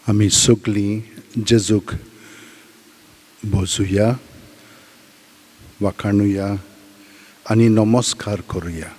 आमी सगळीं जेजूक भोजुया, वाखाणुया आनी नमस्कार करुया.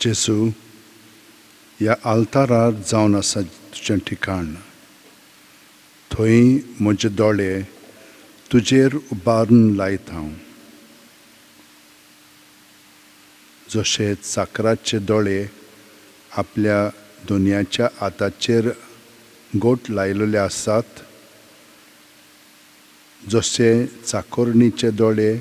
जेजू, ह्या आल्तारार जावन आसा तुजें ठिकाण. थंय म्हजे दोळे तुजेर उबारून लायत हांव. जशे चाकराचे दोळे आपल्या दोनयाच्या हाताचेर गोट लायलेले आसात, जशे चाकोरणीचे दोळे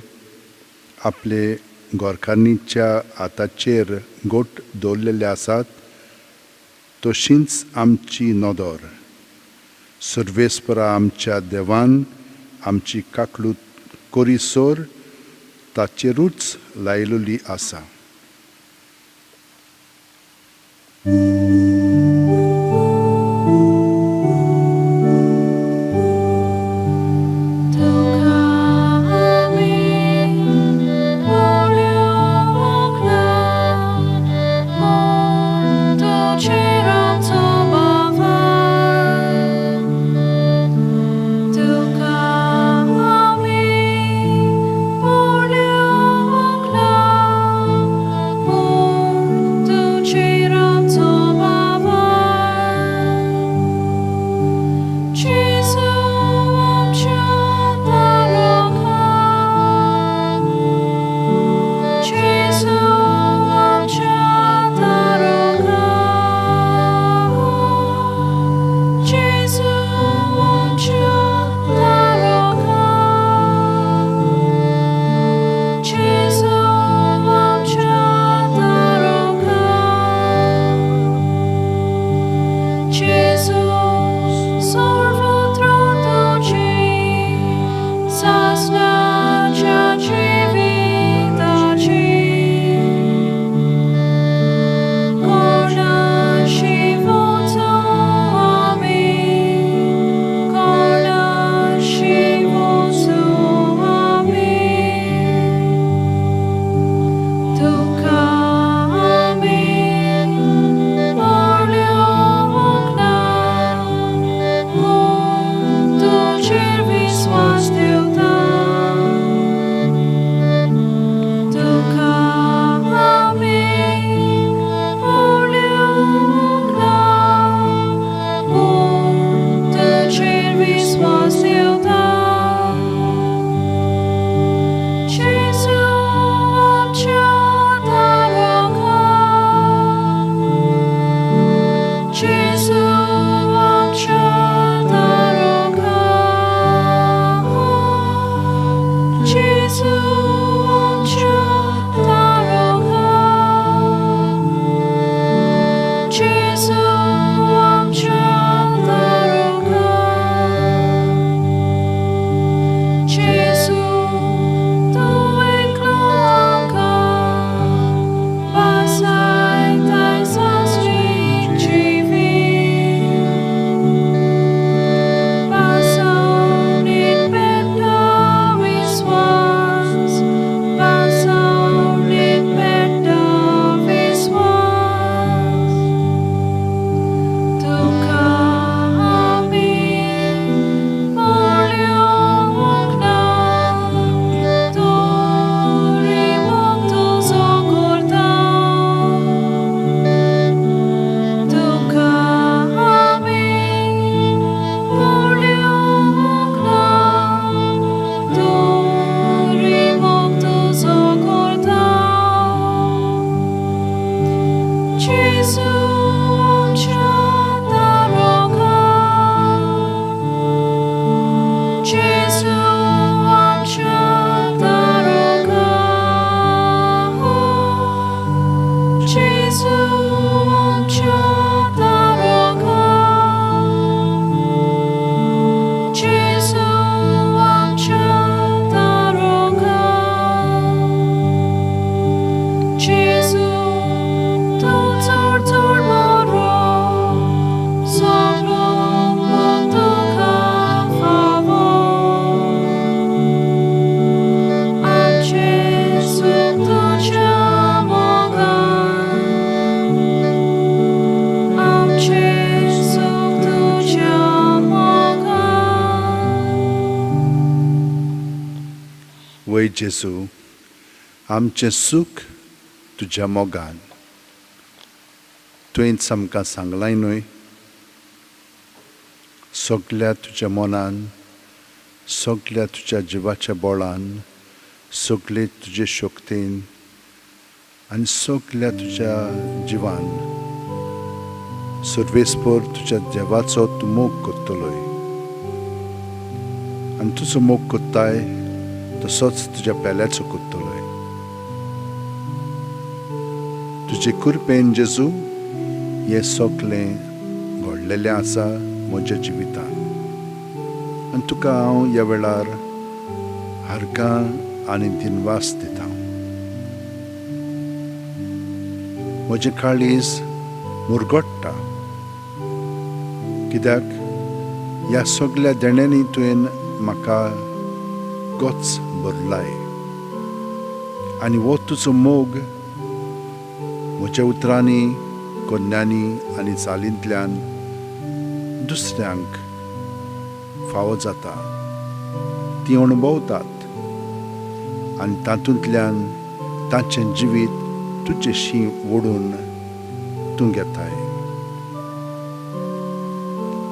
आपले गोरकान्नीच्या हाताचेर गोट दवरलेले आसात, तशींच आमची नदर सर्वेस्परा आमच्या देवान आमची काकलूत कोरीसोर ताचेरूच लायलेली आसा. जेजू, आमचें सूख तुज्या मोगान. तुवेंच आमकां सांगलां न्हय, सगल्या तुज्या मनान, सगल्या तुज्या जिवाच्या बळान, सगले तुजे शक्तीन आनी सगल्या तुज्या जिवान सर्वेस्पर तुज्या देवाचो तूं मोग करतलोय. आनी तुजो मोग कोत्ताय तसोच तुज्या पेल्याचो कोत्तलोय. तुजे कृपेन जेजू हें सगलें घडलेलें आसा म्हज्या जिवितान. आनी तुका हांव ह्या वेळार हारगां आनी दिनवास दिता. म्हजें काळीज मुरगोडटा, कित्याक ह्या सगल्या देण्यांनी तुवें म्हाका गोच भरलाय. आनी हो तुजो मोग म्हज्या उतरांनी, कोन्यांनी आनी चालींतल्यान दुसऱ्यांक फावो जाता. ती अणभवतात आनी तातूंतल्यान तांचें जिवीत तुजेशी ओडून तूं घेताय.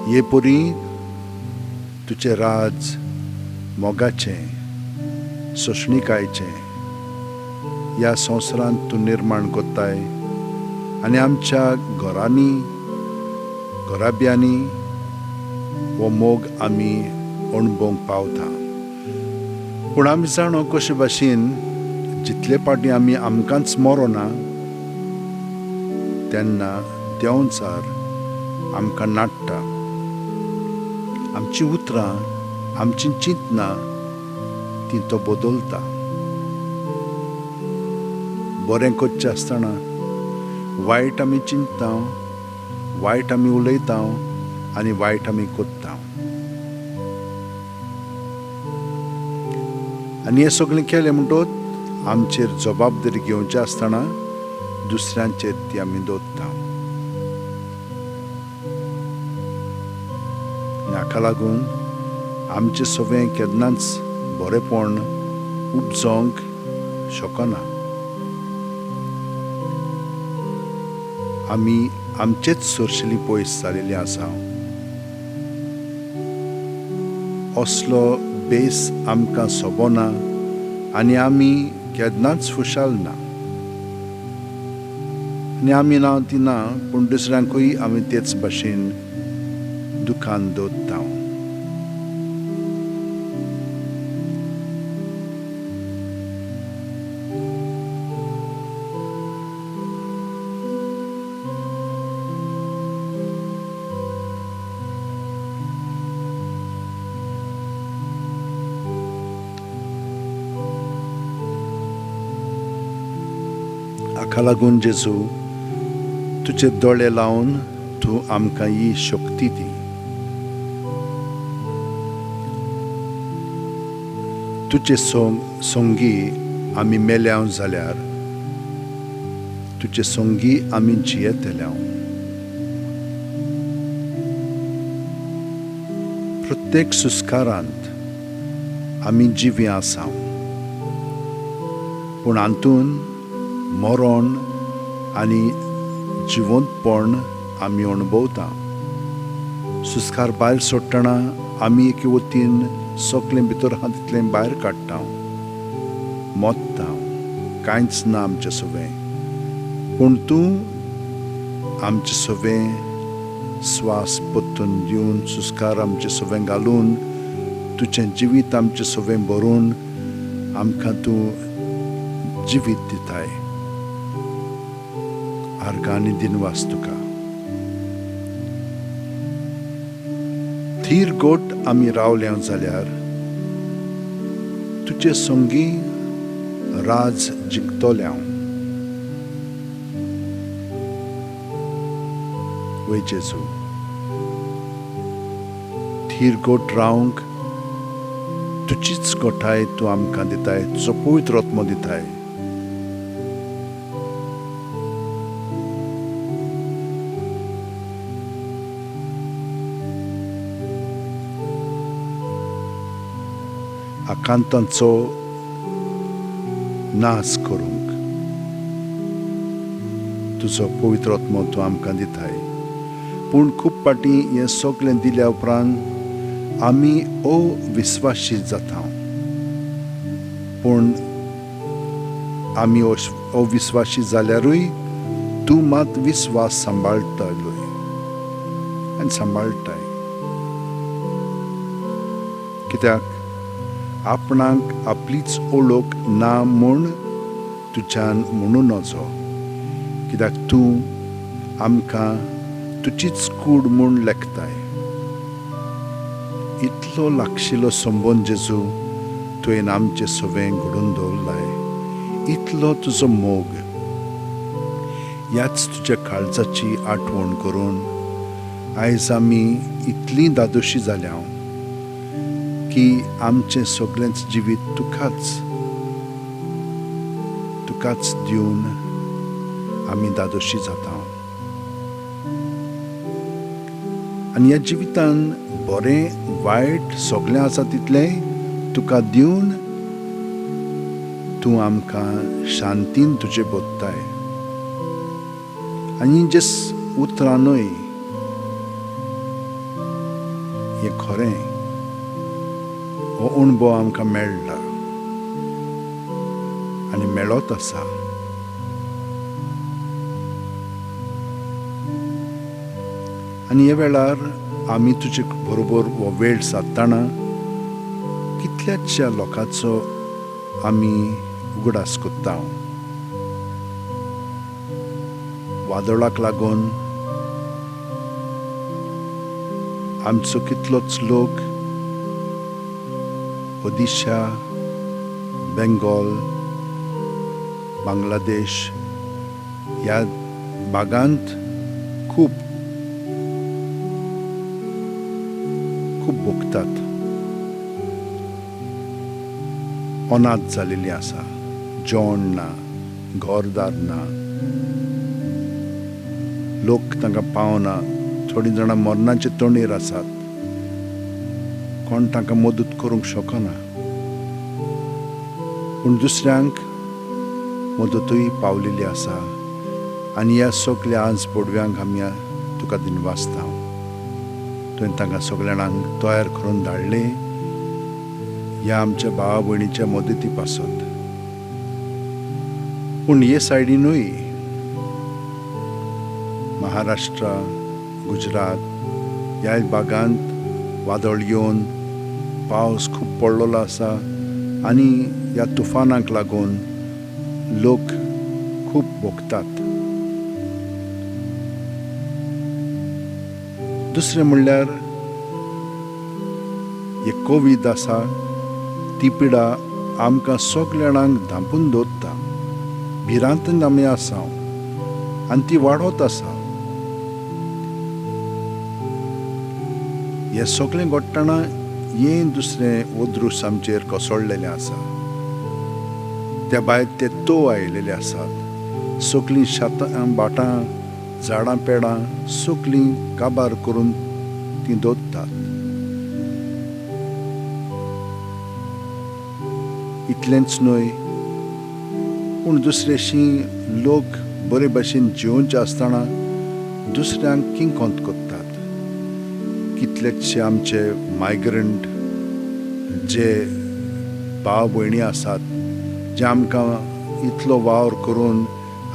हे परी तुजें राज मोगाचें, सोशणिकायेचें ह्या संवसारांत तूं निर्माण कोत्ताय. आनी आमच्या घरांनी, घराब्यांनी हो मोग आमी अणभवंक पावता. पूण आमी जाणो कशे भाशेन जितले पाटी आमी आमकांच मरोना तेन्ना देंवचार आमकां नाडटा. आमचीं उतरां, आमचीं चिंतनां ती तो बदलता. बरें करचें आसतना वायट आमी चिंतता, वायट आमी उलयता आनी वायट आमी कोत्ता. आनी हें सगळें केलें म्हणटच आमचेर जबाबदारी घेवची आसतना दुसऱ्यांचेर ती आमी दवरता. हाका लागून आमचें सगळें केन्नाच बरेंपण उपजोंक शकना. आमी आमचेच सुरशिली पयस जालेली आसा. असलो बेस आमकां सोबना आनी आमी केन्नाच खुशाल ना. आनी आमी ना ती ना, पूण दुसऱ्यांकूय आमी तेच भाशेन दुखान दवरता. हाका लागून जेजू, तुजे दोळे लावन तूं आमकां ही शक्ती दी. तुजे सोंगी आमी मेल्याव जाल्यार तुजे सोंगी आमी जियेतल्या. प्रत्येक सुस्कारांत आमी जिवी आसा, पूण हातून मरण आनी जिवंतपण आमी अणभवता. सुस्कार भायर सोडटना आमी एके वतीन सगलें भितर आहा तितलें भायर काडटा, मोत्ता, कांयच ना आमचें सगळें. पूण तूं आमचें सगळें स्वास पोत्तून दिवन, सुस्कार आमचें सगळें घालून, तुजें जिवीत आमचें सगळें भरून आमकां तूं जिवीत दिताय. आर्गांनी दिनवास तुका. थीर गोट आमी रावल्या जाल्यार तुजे सोंगी राज जिखतल्या. वय जेजू, थीर गोट रावंक तुजीच गोठाय तूं आमकां दिताय, तुजो पवित्र आत्मो दिताय. आकांतांचो नास करूंक तुजो पवित्र आत्मो तूं आमकां दिताय. पूण खूब पाटी हें सगळें दिल्या उपरांत आमी अविस्वासी जाता. पूण आमी अविस्वासी जाल्यारूय तूं मात विस्वास सांबाळटलोय आनी सांबाळटाय. कित्याक आपणाक आपलीच ओळख ना म्हूण तुज्यान म्हणू नजो. कित्याक तूं आमकां तुजीच कूड म्हूण लेखताय. इतलो लागशिल्लो संबंद जेजू तुवें आमचे सवें घडोवन दवरलाय. इतलो तुजो मोग ह्याच तुज्या काळजाची आठवण करून आयज आमी इतलीं दादोशी जाल्या की आमचें सगळेंच जिवीत तुकाच दिवन आमी दादोशी जाता. आनी ह्या जिवितान बरें वायट सगळें आसा तितलें तुका दिवन तूं आमकां शांतीन तुजें बोधताय. आनी जे उतरांनूय हें खरें हो अणभव आमकां मेळ्ळा आनी मेळत आसा. आनी ह्या वेळार आमी तुजे बरोबर हो वेळ सादतना कितल्याशा लोकांचो आमी उगडास कोत्ता. वादळाक लागून आमचो कितलोच लोक ओडिशा, बेंगॉल, बांगलादेश ह्या भागांत खूब भोगतात. अनाथ जालेली आसा. जेवण ना, घरदार ना, लोक तांकां पावना. थोडीं जाणां मरणाचे तोंडेर आसात. कोण तांकां मदत करूंक शकना. पूण दुसऱ्यांक मदतूय पावलेली आसा. आनी ह्या सगळ्या आज पडव्यांक आमी तुका दिनवासता. तुवें तांकां सगळ्यांक तयार करून धाडले ह्या आमच्या भावा भयणीच्या मदती पासत. पूण हे सायडीनूय महाराष्ट्रा, गुजरात ह्या भागांत वादळ येवन पावस खूब पडलेलो आसा. आनी ह्या तुफानाक लागून लोक खूब भोगतात. दुसरें म्हणल्यार हे कोवीड आसा ती पिडा आमकां सगळ्यांक धांपून दवरता. भिरांत आमी आसा आनी ती वाडत आसा. हे सगळें घडटना हें दुसरें ओद्रूस आमचेर कोसळलेलें आसा. त्या भायर ते तोव आयिल्ले आसात. सगळीं शेतां, भाटां, झाडां पेडां सगळीं काबार करून तीं दवरतात. इतलेंच न्हय पूण दुसरेशीं लोक बरे भाशेन जिवोवचे आसतना दुसऱ्यांक किंकोंत कोत्तात. कितलेशे आमचे मायग्रंट जे भाव भयणी आसात जे आमकां इतलो वावर करून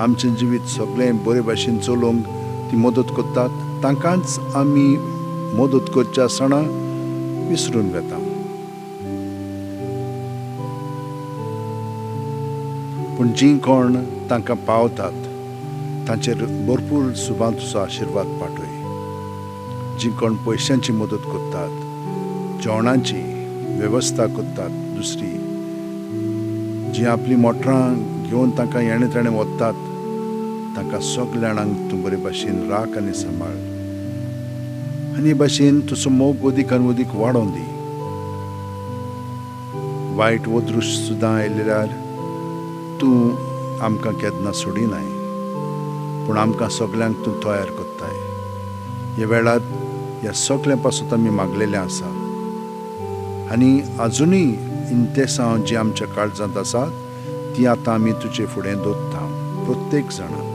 आमचें जिवीत सगळें बरे भाशेन चलोवंक ती मदत करतात. तांकांच आमी मदत करचे आसतना विसरून वेता. पूण जीं कोण तांकां पावतात तांचेर भरपूर सुबान तुजो आशिर्वाद पाठय. जीं कोण पयशांची मदत करतात, जेवणाची वेवस्था करतात, दुसरी जीं आपली मोटरां घेवन तांकां येणे तेणे वतात, तांकां सगळ्यांक तूं बरे भाशेन राख आनी सांबाळ. आनी हे भाशेन तुजो मोग अदीक आनी अदीक वाडोवन दी. वायट ओद्रूश सुद्दां आयल्यार तूं आमकां केन्ना सोडिनाय. पूण आमकां सगळ्यांक तूं तयार कोत्ताय. ह्या वेळार ह्या सगळ्या पासून आमी मागलेलें आसा. आनी आजुनूय इंतेसांव जी आमच्या काळजांत आसात ती आतां आमी तुजे फुडें दवरता प्रत्येक जाणां.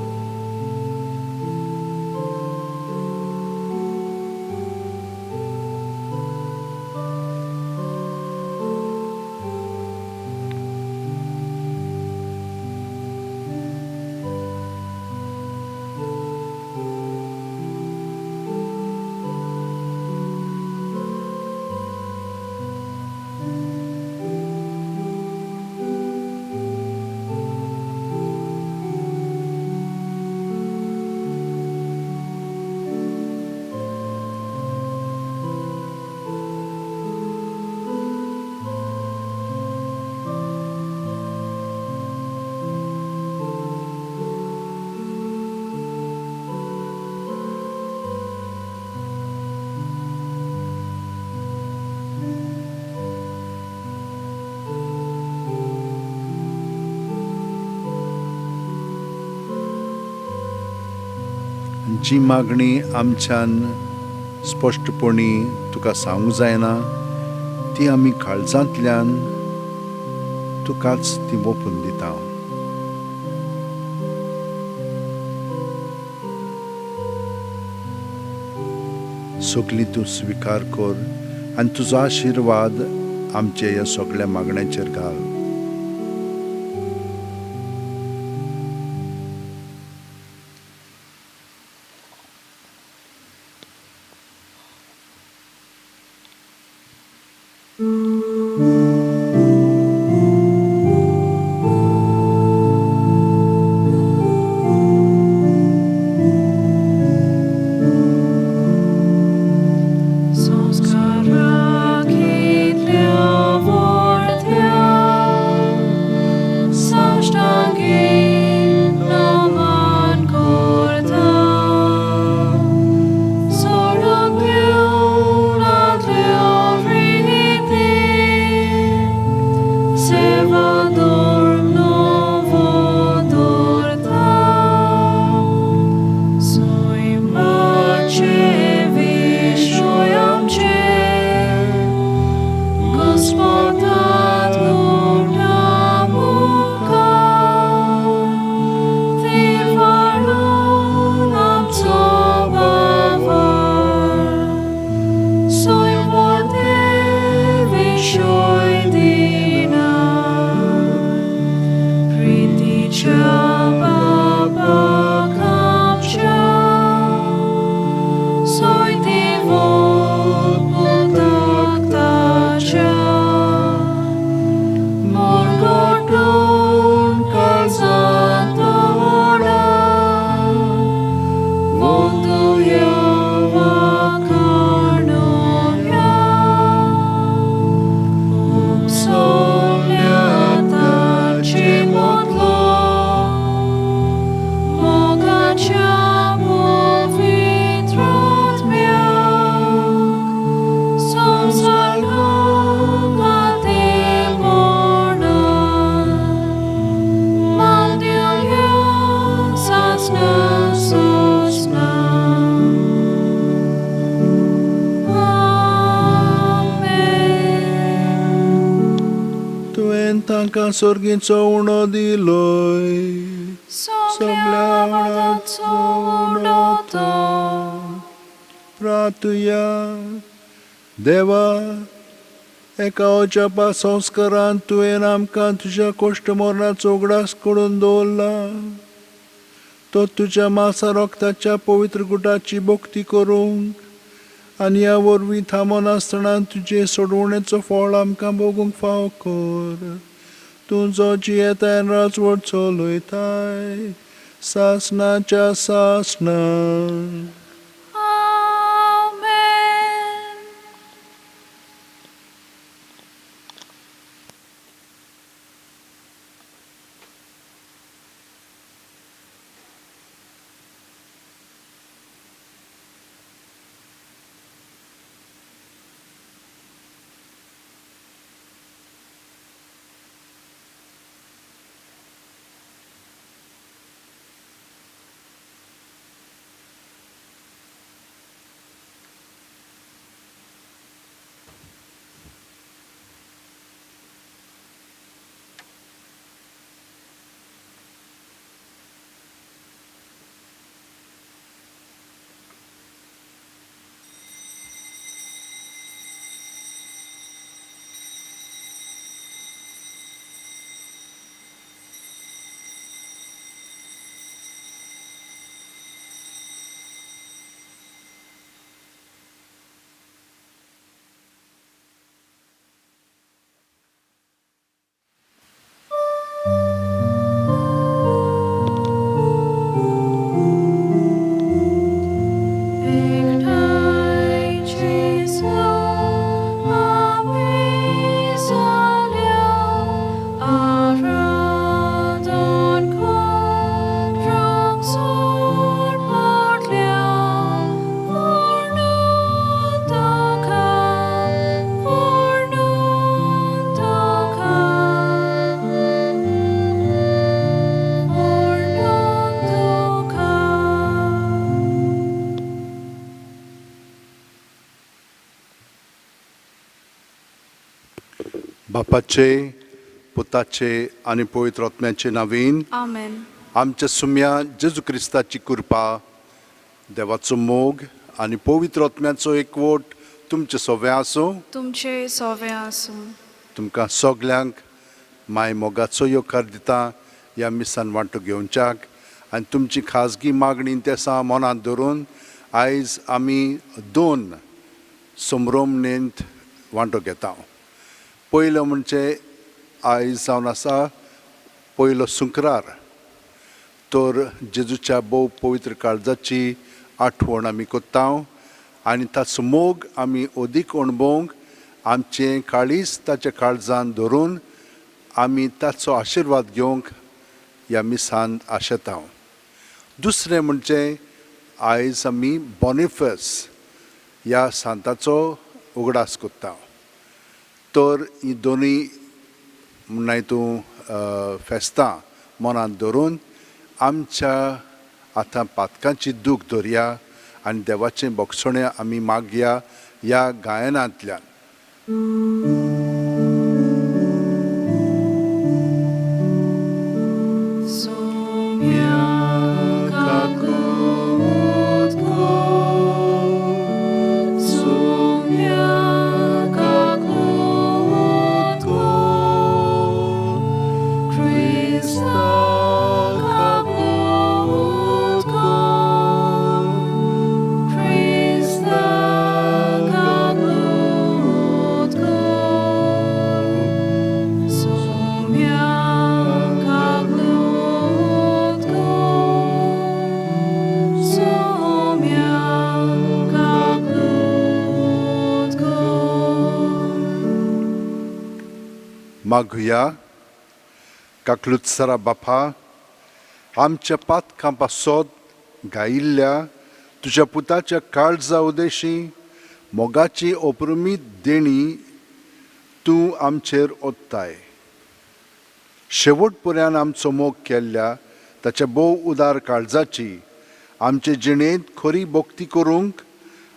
जी मागणी आमच्यान स्पश्टपणी तुका सांगूंक जायना ती आमी काळजांतल्यान तुकाच ती मोपून दिता. सगली तूं स्विकार कर आनी तुजो आशिर्वाद आमच्या ह्या सगळ्या मागण्यांचेर घाल. तांकां सर्गीचो उणो दिलोय सगळ्या उणो तो. प्रार्थुया देवा, एका अजापा संस्कारांत तुवें आमकां तुज्या कोश्ट मरणाचो उगडास करून दवरला. तो तुज्या मासा रोगताच्या पवित्र गुटाची भक्ती करूंक आनी ह्या वरवीं थांबोन आसतना तुजे सोडवणेचो फळ आमकां भोगूंक फाव कर. तूं जो जियेताय राजवट चलयताय सासणाच्या सासणा. बापाचे पुताचे आनी पवित्र आत्म्याचे नांवेन Amen. आमच्या सुम्या जेजू क्रिस्ताची कृपा देवाचो मोग आनी पवित्र आत्म्याचो एकवट तुमचे सगळे आसूं. तुमचे सोवे आसूं. तुमकां सगल्यांक माय मोगाचो येवकार दिता ह्या मिसान वांटो घेवच्याक आनी तुमची खाजगी मागणी तेसा मनांत धरून आयज आमी 2 समरोमणेंत वांटो घेता. पयलो म्हणजे आयज जावन आसा पयलो सुंकरार. तर जेजूच्या भोव पवित्र काळजाची आठवण आमी कोत्ता आनी ताचो मोग आमी अदीक अणभवंक आमचें काळीज ताच्या काळजान धरून आमी ताचो आशिर्वाद घेवंक ह्या मिसान आशेता. दुसरें म्हणजे आयज आमी बॉनिफस ह्या सांताचो उगडास कोत्ता. तर ही दोनूय फेस्तां मनांत धरून आमच्या आतां पातकांची दूख धरया आनी देवाचें भोगसणें आमी मागया ह्या गायनांतल्यान. मागुया. काकलुत्सरा बापा, आमच्या पातकां पासत गायिल्ल्या तुज्या पुताच्या काळजा उदेशी मोगाची अप्रमीत देणी तूं आमचेर ओत्ताय. शेवट पर्यान आमचो मोग केल्ल्या ताच्या भोव उदार काळजाची आमचे जिणेंत खरी भोक्ती करूंक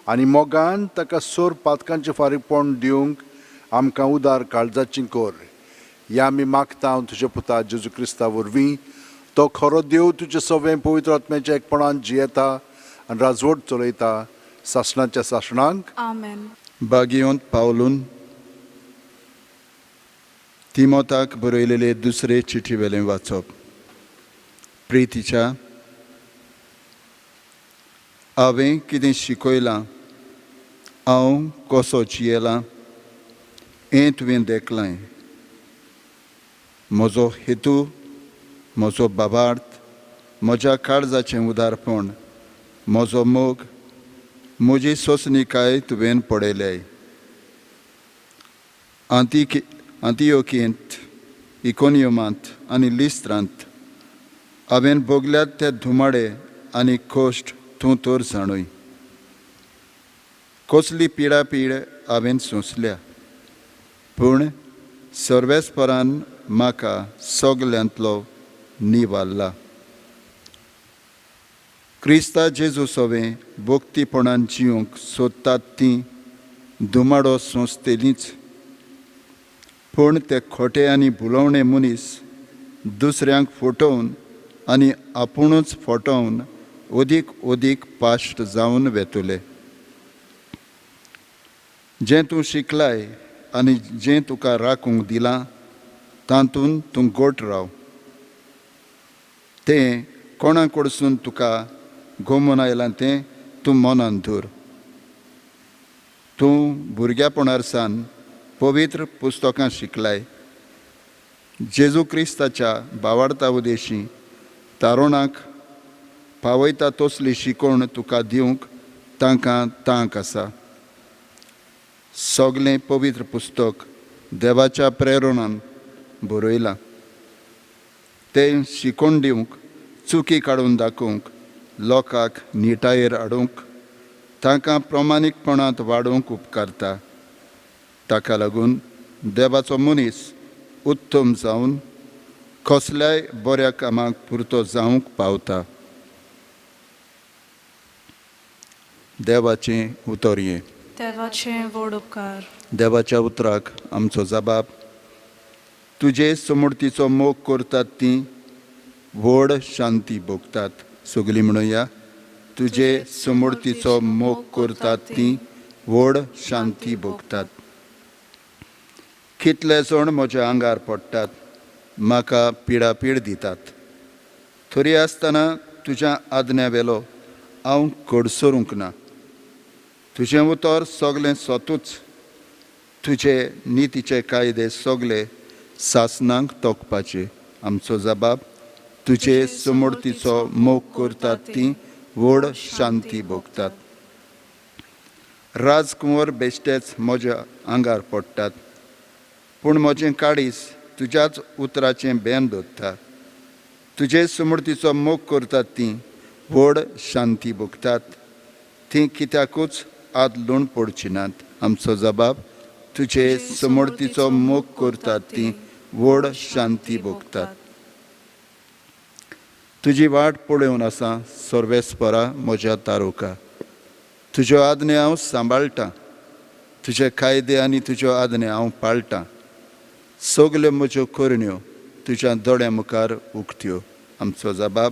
आनी मोगान ताका सोर पातकांचें फारीकपण दिवंक आमकां उदार काळजाची कर. ह्या आमी मागता तुज्या पुता जेजू क्रिस्ता वरवीं. तो खरो देव तुजें सगळें पवित्र आत्म्याच्या एकपणान जियेता आनी राजवट चलयता सासणाच्या सासणांक. Amen. बागयोंत पावलून तिमोथाक बरयलेले दुसरे चिठी वेलें वाचप. प्रितीच्या, हांवें कितें शिकयलां, हांव कसो जियेलां हें तुवें देखलां. म्हजो हेतू, म्हजो बाबार्थ, म्हज्या काळजाचें उदारपण, म्हजो मोग, म्हजी सोंसणीकाय तुवें पळयल्याय. अंतियोकेंत, इकोनियमांत आनी लिस्त्रांत हांवें भोगल्यात ते धुमाडे आनी कश्ट तूं तर जाणूय. कसली पिडापीड हांवें सोंसल्या, पूण सर्वेस्परान म्हाका सगल्यांतलो निवारला. क्रिस्ता जेजू सवें भोक्तीपणान जिवंक सोदतात तीं धुमाडो सोंसतलींच, पूण ते खोटे आनी भुलवणे मनीस दुसऱ्यांक फटोवन आनी आपुणूच फटोवन अदीक पाश्ट जावन वेतुले. जें तूं शिकलाय आनी जें तुका राखूंक दिलां तातूंत तूं गोट राव. तें कोणा कडसून तुका घुमून आयलां तें तूं मनांत धर. तूं भुरग्यापणार सावन पवित्र पुस्तकां शिकलाय. जेजू क्रिस्ताच्या भावार्था उदेशी तारुणाक पावयता तसली शिकवण तुका दिवंक तांकां तांक आसा. सगलें पवित्र पुस्तक देवाच्या प्रेरणान बरयलां. तें शिकोवन दिवंक, चुकी काडून दाखोवंक, लोकांक निटायेर हाडूंक, तांकां प्रमाणीकपणांत वाडोवंक उपकारता. ताका लागून देवाचो मनीस उत्तम जावन कसल्याय बऱ्या कामाक पुरतो जावंक पावता. देवाचें उतर हें. देवाचें व्हड उपकार. देवाच्या उतराक आमचो जबाब. तुजे समृद्धीचो मोग करतात ती व्हड शांती भोगतात. सगळीं म्हणुया, तुजे समृद्धीचो मोग करतात ती व्हड शांती भोगतात. कितले जाण म्हज्या आंगार पडटात, म्हाका पिडापीड दितात. तरी आसतना तुज्या आज्ञा वेलो हांव कडसरूंक ना. तुजें उतर सगलें सोतूच, तुजे नितीचे कायदे सगळे सासणांक तोखपाचे. आमचो जबाब, तुजे समृद्धीचो मोग करतात ती व्हड शांती भोगतात. राजकुंवर बेश्टेच म्हज्या आंगार पडटात, पूण म्हजें काळीज तुज्याच उतराचें बेन धरता. तुजे समृद्धीचो मोग करतात ती व्हड शांती भोगतात. ती कित्याकूच आदलून पडची नात. आमचो जबाब, तुजे समृद्धीचो मोग करतात ती व्हड शांती भोगतात. तुजी वाट पळोवन आसा सर्वेस्परा म्हज्या तारुका. तुज्यो आज्ञा हांव सांबाळटां. तुजे कायदे आनी तुज्यो आज्ञा हांव पाळटां. सगल्यो म्हज्यो करण्यो तुज्या दोळ्या मुखार उक्त्यो. आमचो जबाब,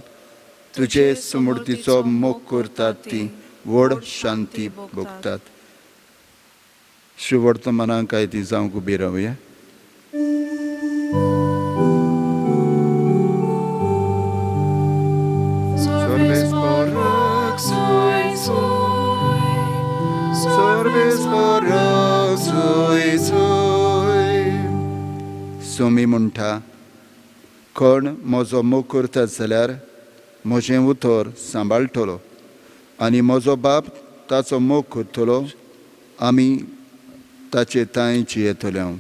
तुजे समृद्धीचो मोग करतात ती व्हड शांती भोगतात. शिवर्तमानांक आयती जावंक उबी रावया. सोमी म्हणटा, कोण म्हजो मोग करतात जाल्यार म्हजें उतर सांबाळटलो आनी म्हजो बाप ताचो मोग करतलो. आमी ताचे तांय जियेतले. हांव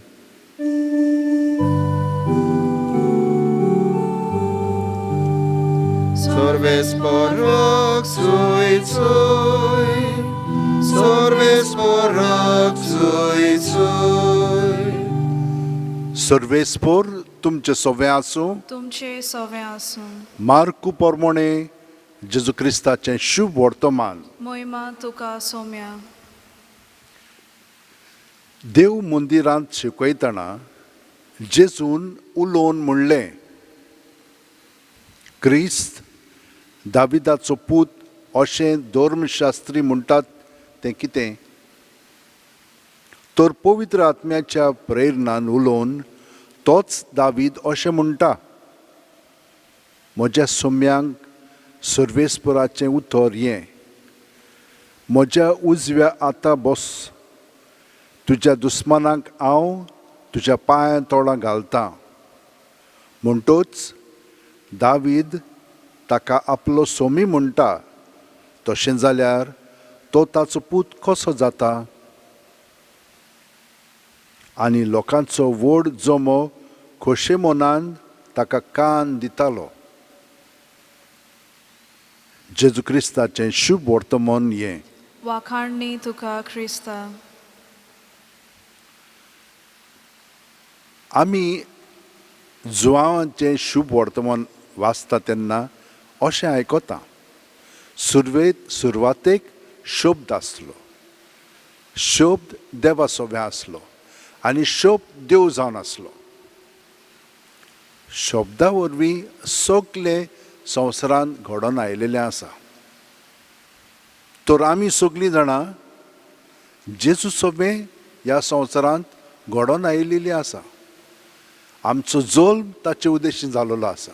सर्वेस्पोर तुमचे सोवे आसूं. तुमचे सवे आसूं. मार्कू पोरमोणे जेजू क्रिस्ताचें शुभ वर्तमान. मोहिमा तुका सोम्या. देव मंदिरांत शिकयतना जेजून उलोवन म्हणलें, क्रिस्त दाविदाचो पूत अशें धर्मशास्त्री म्हणटात तें कितें? तर पवित्र आत्म्याच्या प्रेरणान उलोवन तोच दावीद अशें म्हणटा. म्हज्या सोम्यांक सर्वेस्पराचें उतर हें, म्हज्या उजव्या हाता बस. तुज्या दुस्मानांक हांव तुज्या पांयां तोडां घालतां. म्हणटूच दावीद ताका आपलो सोमी म्हणटा. तशें जाल्यार तो ताचो पूत कसो जाता? आनी लोकांचो व्हड जमो खोशे मनान ताका कान दितालो. जेजू क्रिस्ताचें शुभ वर्तमान हें. वाखाणणी तुका क्रिस्ता. आमी जुवांवाचें शुभ वर्तमान वाचता तेन्ना अशें आयकता. सुरवातेक शब्द आसलो. शब्द देवा सोबे आसलो आनी शब्द देव जावन आसलो. शब्दा वरवीं सगळे संवसारांत घडोवन आयिल्लें आसा. तर आमी सगळीं जाणां जेजू सोबे ह्या संवसारांत घडोवन आयिल्लीं आसा. आमचो जल्म ताचे उद्देशीं जाल्लो आसा.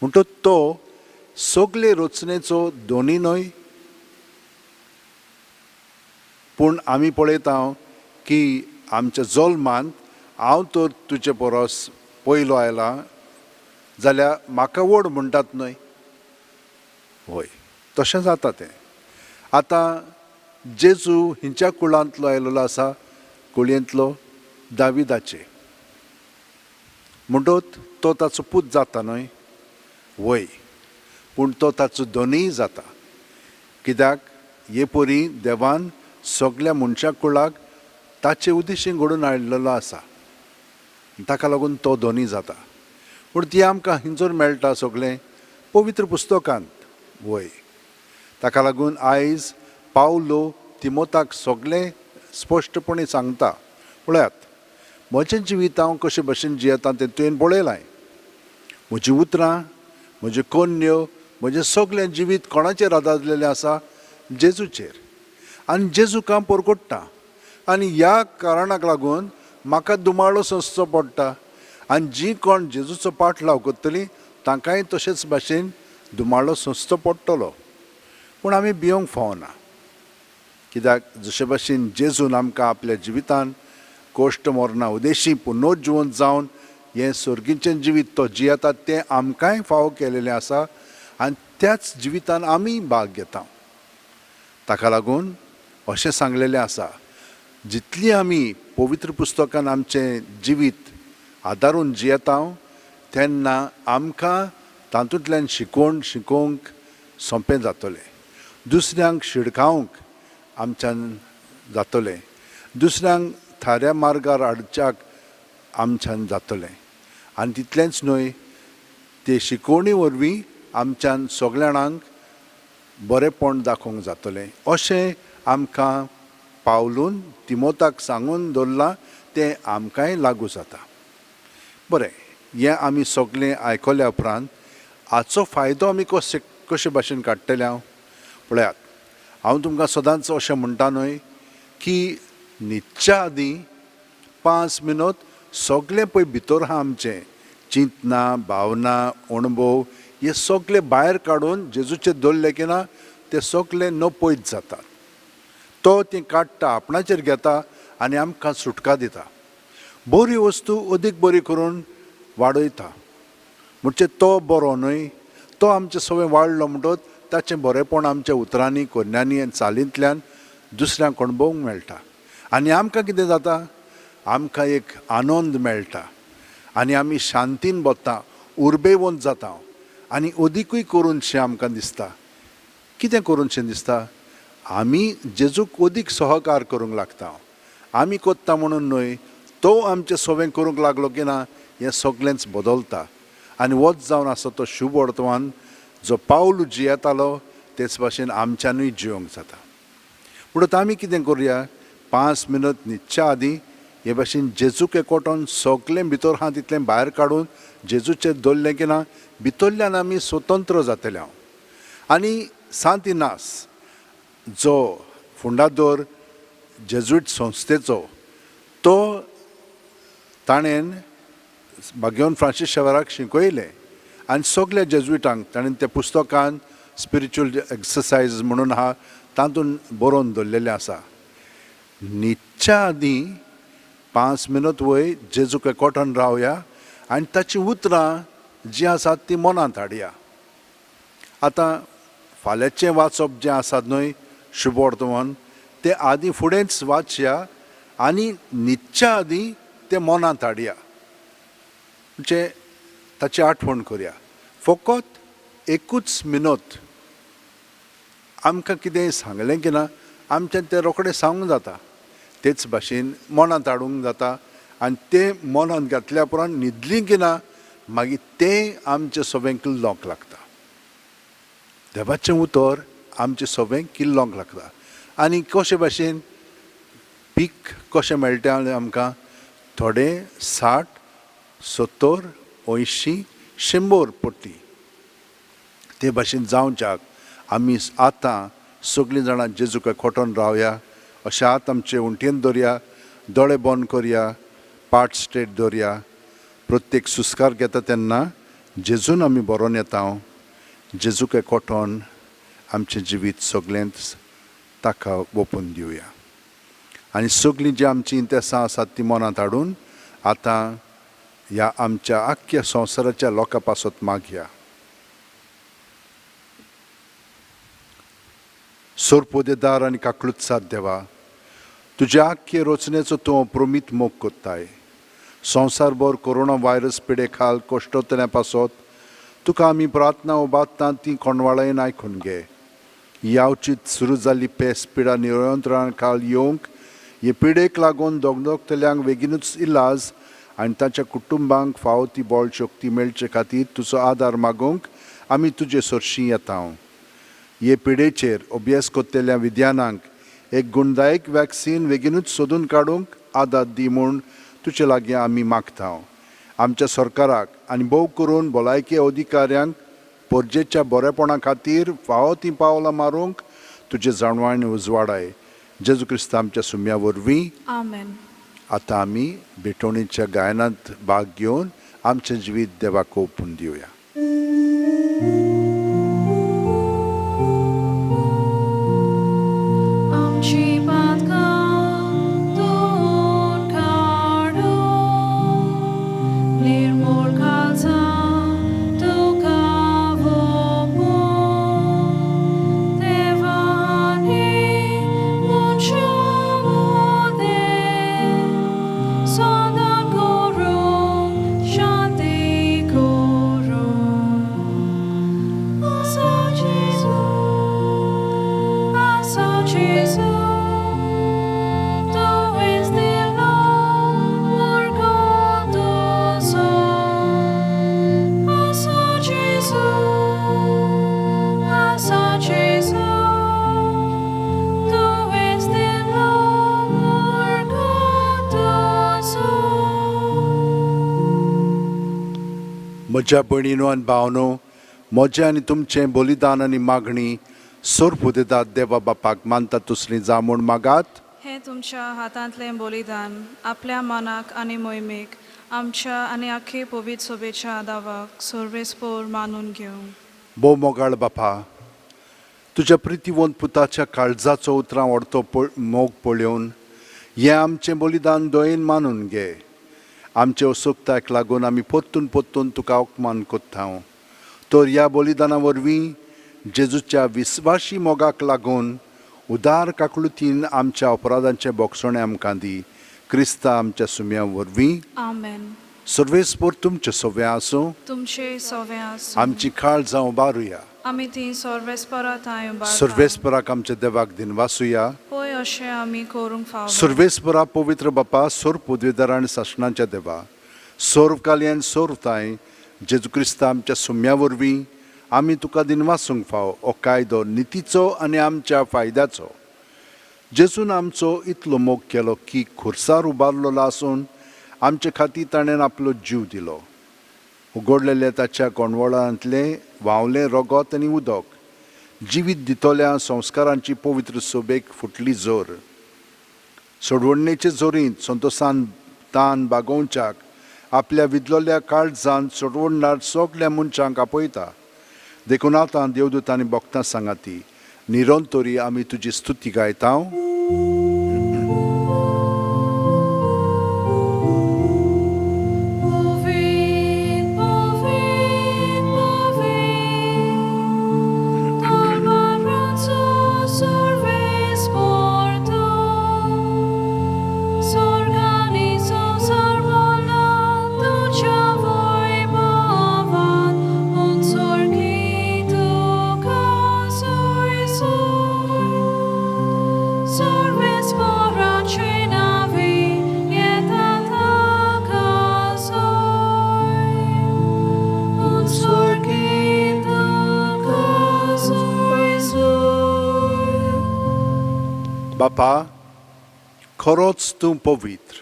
म्हणटच तो सगळे रचनेचो दोनी न्हय, पूण आमी पळयता की आमच्या जल्मांत हांव तर तुजे परस पयलो आयला जाल्यार म्हाका व्हड म्हणटात न्हय. हय, तशें जाता तें. आतां जेजू हिंच्या कुळांतलो आयिल्लो आसा, कुळयेंतलो दाविदाचे. म्हणटच तो ताचो पूत जाता न्हय. वय, पूण तो ताचो दोनीय जाता. कित्याक हे परी देवान सगळ्या मनशा कुळाक ताचे उद्देशीं घडोवन हाडिल्लो आसा. ताका लागून तो दोनीय जाता. पूण ती आमकां हिंजोर मेळटा सगळें पवित्र पुस्तकांत. वय, ताका लागून आयज पावलो तिमोथाक सगळें स्पश्टपणी सांगता. पळयात, म्हजें जिवीत हांव कशे भशेन जियेतां तें तुवें पळयलां. म्हजीं उतरां, म्हज्यो कोन्यो, म्हजें सगळें जिवीत कोणाचेर आदारलेलें आसा? जेजूचेर. आनी जेजूक हांव परगोडटा. आनी ह्या कारणाक लागून म्हाका दुमाळो सोंसचो पडटा. आनी जीं कोण जेजूचो पाटलाव करतलीं तांकांय तशेंच भाशेन दुमाळो सोंसचो पडटलो. पूण आमी भिवंक फावना. कित्याक जशे भाशेन जेजून आमकां आपल्या जिवितान कोश्ट मरना उदेशी पुनर्जीवन जावन हें सर्गीचें जिवीत तो जियेता तें आमकांय फावो केलेलें आसा. आनी त्याच जिवितान आमी भाग घेता. ताका लागून अशें सांगलेलें आसा, जितलीं आमी पवित्र पुस्तकान आमचें जिवीत आदारून जियेता तेन्ना आमकां तातूंतल्यान शिकोवंक सोंपें जातलें. दुसऱ्यांक शिडकावंक आमच्यान जातलें. दुसऱ्यांक थाऱ्या मार्गार हाडच्याक आमच्यान जातलें. आनी तितलेंच न्हय, ते शिकोवणी वरवीं आमच्यान सगळ्या जाणांक बरेंपण दाखोवंक जातलें. अशें आमकां पावलून तिमोथाक सांगून दवरलां तें आमकांय लागू जाता. बरें, हें आमी सगळें आयकल्या उपरांत हाचो फायदो आमी कशे भाशेन काडटले पळयात. हांव तुमकां सदांच अशें म्हणटा न्हय की न्हिदच्या आदीं 5 मिनट सगळें पळय भितर आहा आमचें चिंतना, भावना, अणभव हे सगळें भायर काडून जेजूचेर दवरलें की ना तें सगळें नपयत जातात. तो तें काडटा, आपणाचेर घेता आनी आमकां सुटका दिता. बरी वस्तू अदीक बरी करून वाडयता. म्हणजे तो बरो न्हय, तो आमचें सगळें वाडलो म्हणटच ताचें बरेंपण आमच्या उतरांनी, कोन्यांनी आनी चालींतल्यान दुसऱ्यांक अणभवूंक मेळटा. आनी आमकां कितें जाता? आमकां एक आनंद मेळटा आनी आमी शांतीन बसता, उर्बेवंत जाता आनी अदिकूय करूनशें आमकां दिसता. कितें करूनशें दिसता? आमी जेजूक अदीक सहकार करूंक लागता. आमी कोत्ता म्हणून न्हय, तो आमचें सगळें करूंक लागलो की ना हें सगळेंच बदलता. आनी वच जावन आसा तो शुभ वर्तमान जो पावल जियेतालो तेच भाशेन आमच्यानूय जियोंक जाता. म्हणून आमी कितें करुया? 5 मिनट न्हिदच्या आदीं हे भाशेन जेजूक एकवटोन सगळें भितर आहा तितलें भायर काडून जेजूचेर दवरलें की ना भितरल्यान आमी स्वतंत्र जातले. आनी सांत इनास जो फुंडादोर जेजूट संस्थेचो तो ताणें भाग्यवन फ्रांसीस शेवेराक शिकयलें आनी सगळ्या जेजुइटांक ताणें त्या पुस्तकान स्पिरिच्युअल एक्सरसायज म्हणून आहा तातूंत बरोवन दवरलेलें आसा. न्हिदच्या आदीं 5 मिनट वय जेजूक एकवटोन रावया आनी ताचीं उतरां जीं आसात तीं मनांत हाडया. आतां फाल्यांचें वाचप जें आसात न्हय शुभ वर्तमान तें आदीं फुडेंच वाचया आनी न्हिदच्या आदीं तें मनांत हाडया. म्हणजे ताची आठवण करुया. फकत 1 मिनट आमकां कितेंय सांगलें की ना आमच्यान तें रोखडें सांगूंक जाता. तेच भाशेन मनांत हाडूंक जाता आनी तें मनांत घातल्या उपरांत न्हिदलीं की ना मागीर तें आमचें सगळें किल्लोंक लागता. देवाचें उतर आमचें सगळें किल्लोंक लागता. आनी कशे भाशेन पीक कशें मेळटा आमकां? थोडे 60, 70, 80, 100 पट्टी. ते भाशेन जावच्याक आमी आतां सगळीं जाणां जेजूक एकवटोन रावया. अशें आत आमचे उंटयेन दवरया, दोळे बंद करया, पाट स्ट्रेट दवरया. प्रत्येक सुस्कार घेता तेन्ना जेजून आमी बरोवन येता. जेजूक एकवटोन आमचें जिवीत सगळेंच ताका ओपून दिवया. आनी सगळीं जीं आमचीं इंतेसां आसात तीं मनांत हाडून आतां ह्या आमच्या आख्ख्या संवसाराच्या लोकां पासत मागया. सोरपोदेदार आनी काकलुत्साद देवा, तुज्या आख्खे रचनेचो तूं अप्रमीत मोग कोत्ताय. संवसारभर कोरोना व्हायरस पिडे खाल कोश्टोतल्या पासत तुका आमी प्रार्थना उबारता ती कोणवाळेन आयकून घे. यावचीत सुरू जाल्ली पेस पिडा नियंत्रण खाल येवंक हे पिडेक लागून दोगदोगतल्यांक बेगीनूच इलाज आनी ताच्या कुटुंबांक फावो ती बळ शक्ती मेळचे खातीर तुजो आदार मागूंक आमी तुजे सरशीं येता. हे पिडेचेर अभ्यास कोत्तेल्या विद्यानांक एक गुणदायक वॅक्सीन बेगीनूच सोदून काडूंक आदार दी म्हूण तुजे लागीं आमी मागता आमच्या सरकाराक आनी भोव करून भलायकी अधिकाऱ्यांक पोरजेच्या बरेपणा खातीर फावो ती पावलां मारूंक तुजे जाणवान उजवाडाय जेजू क्रिस्त आमच्या सुम्या वरवीं आमेन. आतां आमी भेटवणीच्या गायनांत भाग घेवन आमचें जिवीत देवाक ओपून दिवया. आमची पातकां तूं काडून निर्मूळ काळजां तुका वोपून देवानी मुनशा मोदें सदां करूं शांती करूं. आसा जेजू tu és de l'amor gozoso. Asa Jesu, tu és de l'amor gozoso. म्हज्या भयणीनो आनी भावनो, म्हजें आनी तुमचें बलिदान आनी मागणी सोर्प दितात देवा बापाक मानता तसलीं जा म्हूण मागात. हे तुमच्या हातांतलें बलिदान आपल्या मनाक आनी मोहिमेक आमच्या आनी आख्खे पवित्र सोबेच्या दावाक सर्वेस्पोर मानून घेवं. भोव मोगाळ बापा, तुज्या प्रितीवंत पुताच्या काळजाचो उतरां व्हरतो मोग पळोवन हें आमचें बलिदान दोयेन मानून घे. आमचे उत्सुकतायेक लागून आमी पोत्तून पोत्तून तुका अवमान कोत्ता. तर ह्या बलिदाना वरवीं जेजूच्या विस्वाशी मोगाक लागून उदार काकळुतीन आमच्या अपराधांचें बोगसणें आमकां दी. क्रिस्ता आमच्या सुम्या वरवीं. आमेन. सर्वेस्पोर तुमचें सोवें आसूं. तुमचे सोवें आसूं. आमची काळ जावं बारुया. आमी ती सर्वेस्परा ताय उबारता. सर्वेस्पराक आमच्या देवाक दिनवासुया. पळय अशें आमी करूंक फावता. सर्वेस्परा पवित्र बापा, सोर पदवीधर आनी सासणाच्या देवा, सोर्व कालयेन सोर्व ताय जेजू क्रिस्ता आमच्या सुम्या वरवीं आमी तुका दिनवासूंक फाव हो कायदो नितीचो आनी आमच्या फायद्याचो. जेजून आमचो इतलो मोग केलो की खुर्सार उबारलो आसून आमचे खातीर ताणें आपलो जीव दिलो. उगडलेले ताच्या कोणवळांतले व्हांवलें रगत आनी उदक जिवीत दितोल्या संस्कारांची पवित्र सोबेक फुटली जोर. सोडवणेचे जोरींत संतोशान तान बागोवच्याक आपल्या विदलोल्या काळजांत सोडवणदार सगल्या मनशांक आपयता. देखून आतां देवदूतांनी भक्तां सांगाती निरंतरी आमी तुजी स्तुती गायता. बापा, खरोच तूं पवित्र.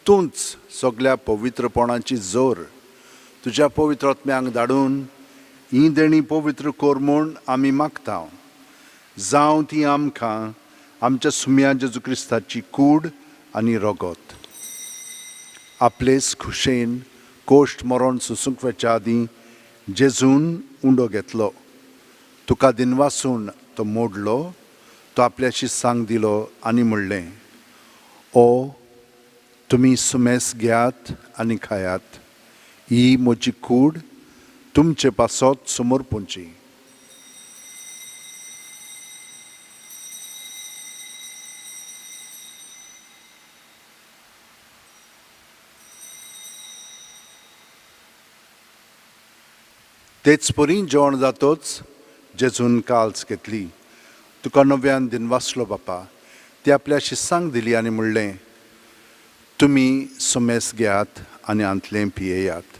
तूंच सगल्या पवित्रपणाची जोर तुज्या पवित्र आत्म्यांक धाडून ही देणी पवित्र कोर म्हूण आमी मागता. जावं ती आमकां आमच्या सुम्या जेजू क्रिस्ताची कूड आनी रगत. आपलेच खुशेन कोश्ट मरण सुसूंक वेच्या आदीं जेजून उंडो घेतलो. तुका दिनवासून तो मोडलो. तो आपल्याशी सांग दिलो आनी म्हणलें, ओ तुमी सुमेस घेयात आनी खायात. ही म्हजी कूड तुमचे पासत समोर पोंची. तेच परी जेवण जातोच जेजून काल्स घेतली. तुका नव्यान दिनवासलो बापा. ती आपल्या शिस्सांक दिली आनी म्हणलें, तुमी सुमेस घेयात आनी आंतलें पियेयात.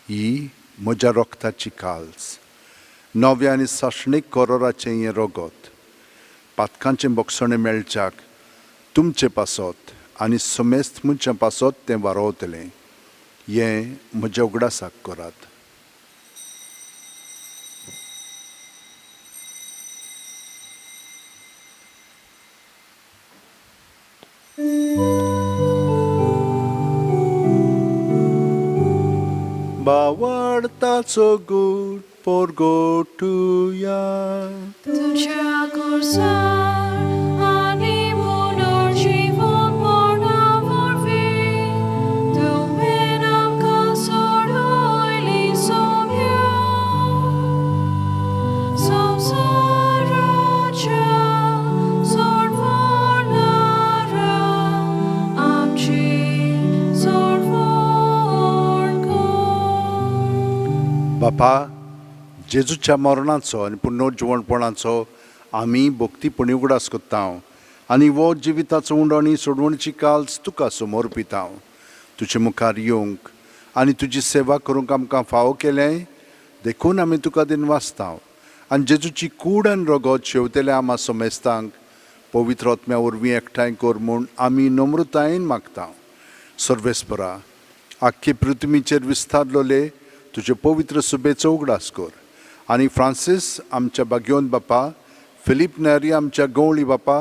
ही म्हज्या रोगताची काल्स. नव्या आनी साशणीक कोरोराचें हें रगत. पातकांचें बोगसणें मेळच्याक तुमचे पासत आनी समेस्त मनशां पासत तें वारोवतलें. हें म्हज्या उगडासाक करात. बावाडताचो गूट पोरगोटुया. तुझ्या कुर्सार आणि पुनर्जीवन मरणावरवी तुवें आमकां सोडयली सोम्या. संवसाराच्या सोडवणारा आमची सोडवण कर. बापा, जेजूच्या मरणाचो आनी पुनर्जीवणपणाचो आमी भक्तीपणी उगडास कोत्ता आनी वो जिविताचो उंडो सोडवणची काल्स तुका समोर पिता. तुजे मुखार येवंक आनी तुजी सेवा करूंक आमकां फावो केलें देखून आमी तुका दिन वाचता. आनी जेजूची कूड आनी रगत शेवतेले आमा समेस्तांक पवित्र आत्म्या वरवीं एकठांय कर म्हूण आमी नम्रतायेन मागता. सर्वेस्परा, आख्खे पृथ्वीचेर विस्तारलोले तुजे पवित्र सुबेचो उगडास कर. आनी फ्रांसीस आमच्या बागयोन बापा, फिलीप नेरी आमच्या गवळी बापा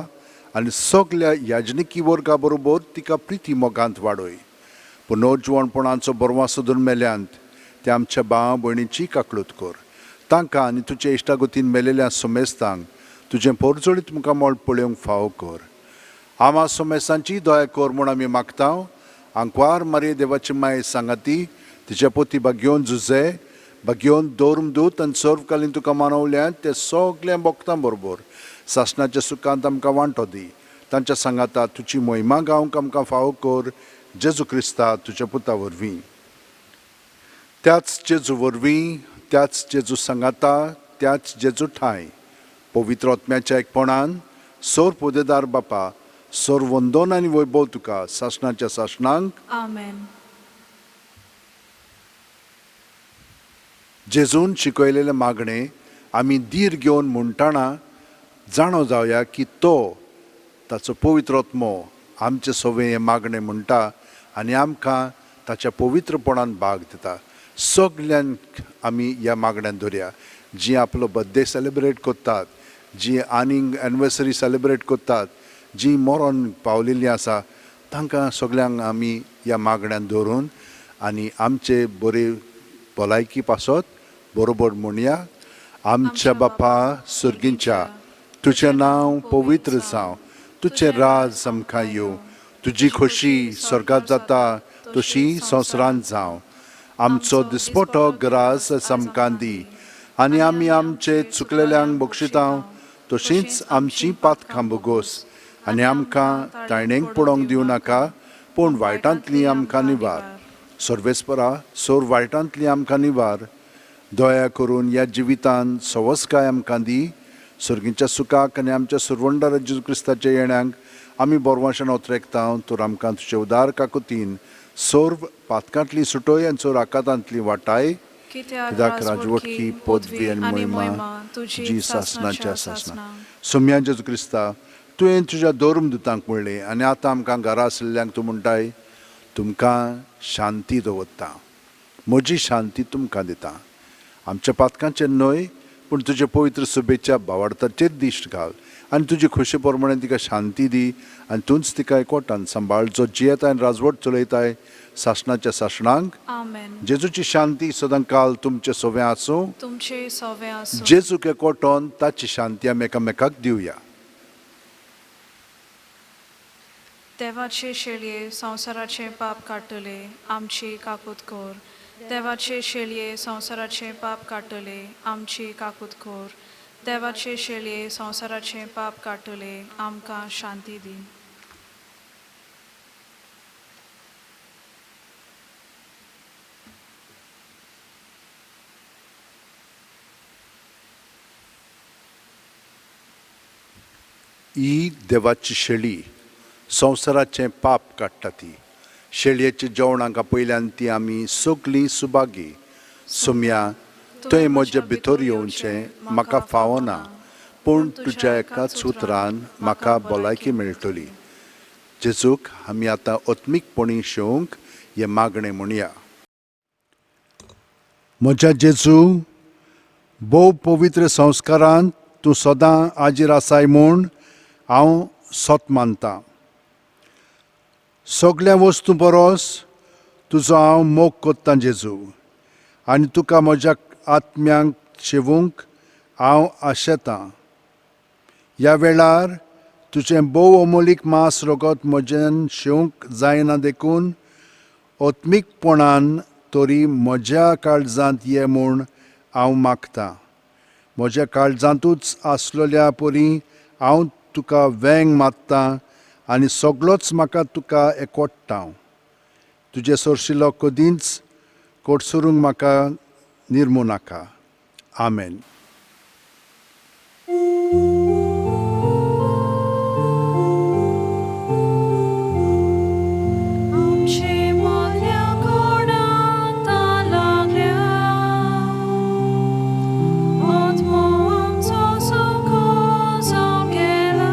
आनी सगल्या याजनिकी वर्गा बरोबर तिका प्रिती मोगांत वाडय. पुनर्जीवणपणाचो बरवां सोदून मेल्यांत ते आमच्या भाव भयणीची काकळूत कर. तांकां आनी तुजे इश्टागतीन मेलेल्या समेस्तांक तुजें पोरजोळीत मुखार मोळ पळोवंक फावो कर. आमा समेस्तांची दया कर म्हूण आमी मागता. आंकवार मारये देवाची माय सांगाती तिच्या पोती बागयोन झुजे बागयोन दौरमदूत आनी सर्वकालीन तुका मानवल्यात ते सगल्या भक्तां बरोबर सासणाच्या सुखांत आमकां वांटो दी. तांच्या सांगाता तुजी महिमा गावंक आमकां फावो कर. जेजू क्रिस्ता तुज्या पुता वरवीं. त्याच जेजू वरवीं, त्याच जेजू सांगाता, त्याच जेजू ठाय पवित्र आत्म्याच्या एकपणान सोर पोदेदार बापा, सोर वंदन आनी वैभव तुका सासणाच्या सासणांक. आमेन. जेजून शिकयलेले मागणे आमी धीर घेवन म्हणटाना जाणो जावया की तो ताचो पवित्र आत्मो आमचे सवे हे मागणे म्हणटा आनी आमकां ताच्या पवित्रपणान भाग दिता. सगल्यांक आमी ह्या मागण्यांत धरया. जीं आपलो बर्थडे सेलेब्रेट करतात, जीं आनीक एनिवर्सरी सेलेब्रेट करतात, जीं मरण पावलेलीं आसा तांकां सगल्यांक आमी ह्या मागण्यांत धरून आनी आमचे बरे भलायकी पासत बरोबर म्हणया. आमच्या बापा सुर्गींच्या, तुजें नांव पवित्र जावं, तुजें राज आमकां येवं, तुजी खोशी स्वर्गांत जाता तशी संवसारांत जावं. आमचो दिसपटो ग्रास आमकां दी आनी आमी आमचे चुकलेल्यांक बक्षिता तशींच आमची पातकां बोगोस आनी आमकां तायणेक पडोवंक दिवं नाका पूण वायटांतली आमकां निवार. सर्वेस्परा, सोर वायटांतली आमकां निवार. दया करून ह्या जिवितांत सवस्काय आमकां दी. सर्गीच्या सुखाक आनी आमच्या सुरवंडार जेजू क्रिस्ताच्या येण्याक आमी बोरवांशान उतरेकता. तर आमकां तुजे उदार काकुतीन सोर्व पातकांतली सुटोय आनी सोर आकांतांतली वाटाय. कित्याक राजवटकी पदवी आनी महिमा तुजी सासणाच्या सासणां. सोम्या जेजू क्रिस्ता, तुवें तुज्या दौरमदूतांक म्हणलें आनी आतां आमकां घरा आशिल्ल्यांक तूं म्हणटाय तुमकां शांती दवरता, म्हजी शांती तुमकां दिता. आमच्या पातकांचेर न्हय पूण तुजे पवित्र सुबेच्या भावार्थाचेर दिश्ट घाल आनी तुजी खोशे प्रमाणे तिका शांती दी आनी तूंच तिका एकवटान सांबाळ जो जियेताय आनी राजवट चलयताय सासणाच्या सासणांक. आमेन. जेजूची शांती सदां काल तुमचे सोवे आसूं. तुमचे सोवे आसूं. जेजूक एकवटोन ताची शांती आमी एकामेकाक दिवया. देवाचे शेळये संवसाराचे पाप काडटले आमची काकूत कोर. देवाचे शेळये संवसाराचे पाप काडटले आमची काकूत कोर. देवाचे शेळये संवसाराचे पाप काडटले आमकां शांती दी. ही देवाची शेळी संवसाराचें पाप काडटा ती. शेळयेच्या जेवणाक पयल्यान ती आमी सगलीं सुभागी. सोम्या, थंय म्हजे भितर येवचें म्हाका फावो ना पूण तुज्या एकाच उतरान म्हाका भलायकी मेळटली. जेजूक आमी आतां ओत्मीकपणी शेवंक हे मागणें म्हणया. म्हज्या जेजू, भोव पवित्र संस्कारांत तूं सदां हाजीर आसाय म्हूण हांव सोत मानतां. सगळ्या वस्तू परस तुजो हांव मोग कोत्तां जेजू, आनी तुका म्हज्या आत्म्यांक शेवूंक हांव आशेतां. ह्या वेळार तुजें भोव अमोलीक मांस रगत म्हज्यान शेवंक जायना देखून ओत्मीकपणान तरी म्हज्या काळजांत ये म्हूण हांव मागतां. म्हज्या काळजांतूच आसलेल्या परी हांव तुका वेंग मात्तां आनी सगळोच म्हाका तुका एकवटटा. तुजे सोरशिल्लो कदींच कोडसरूंक म्हाका निर्मू नाका. आमेन. आमची मोल्या कोणाक लागल्या, आत्मो आमचो सुखो जावं गेला.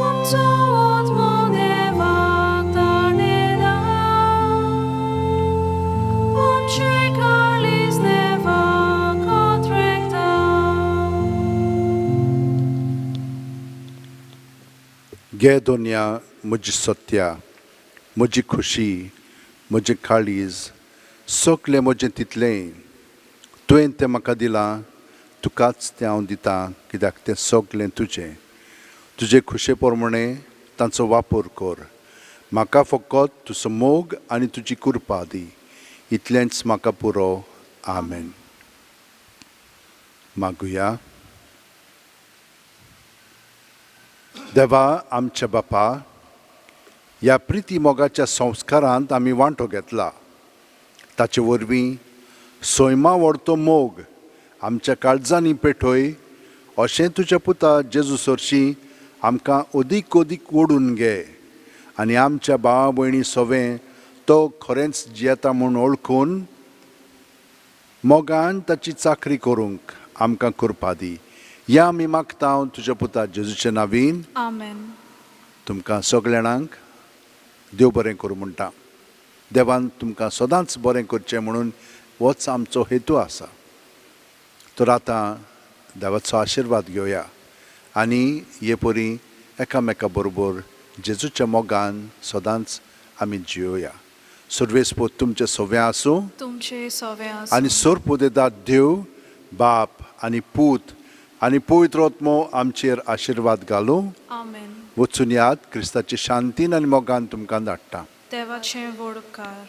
आमचो आत्मो देवाक ताणेला, आमचे काळीज देवाक आत्रेकता. गे दोनया म्हजी सत्या, म्हजी खुशी, म्हजें काळीज, सगलें म्हजें तितलें तुवें तें म्हाका दिलां. तुकाच तें हांव दितां, कित्याक तें सगलें तुजें. तुजे खुशे प्रमाणें तांचो वापर कर. म्हाका फकत तुजो मोग आनी तुजी कृपा दी. इतलेंच म्हाका पुरो. आमेन. मागुया. देवा आमच्या बापा, ह्या प्रिती मोगाच्या संस्कारांत आमी वांटो घेतला. ताचे वरवीं सैमा व्हडतो मोग आमच्या काळजांनी पेटय, अशें तुज्या पुता जेजू सरशी आमकां ओदीक ओदीक ओडून घे. आनी आमच्या भावा भयणी सवें तो खरेंच जियेता म्हूण ओळखून मोगान ताची चाकरी करूंक आमकां कृपा दी. या आमी मागता हांव तुज्या पुता जेजूच्या नांवीन. आमेन. तुमकां सगळ्यांक देव बरें करूं म्हणटा. देवान तुमकां सदांच बरें करचें म्हणून होच आमचो हेतू आसा. तर आतां देवाचो आशिर्वाद घेवया आनी हे परी एकामेका बरोबर जेजूच्या मोगान सदांच आमी जियोया. सर्वेस्पोत तुमचे सवें आसूं तुमचे सवे आनी सोरपुदेदाद देव बाप आनी पूत आनी पवित्र आत्मो आमचेर आशिर्वाद घालूं. आमेन. वचून याद क्रिस्ताची शांतीन आनी मोगान तुमकां धाडटा. देवाचे वडकार.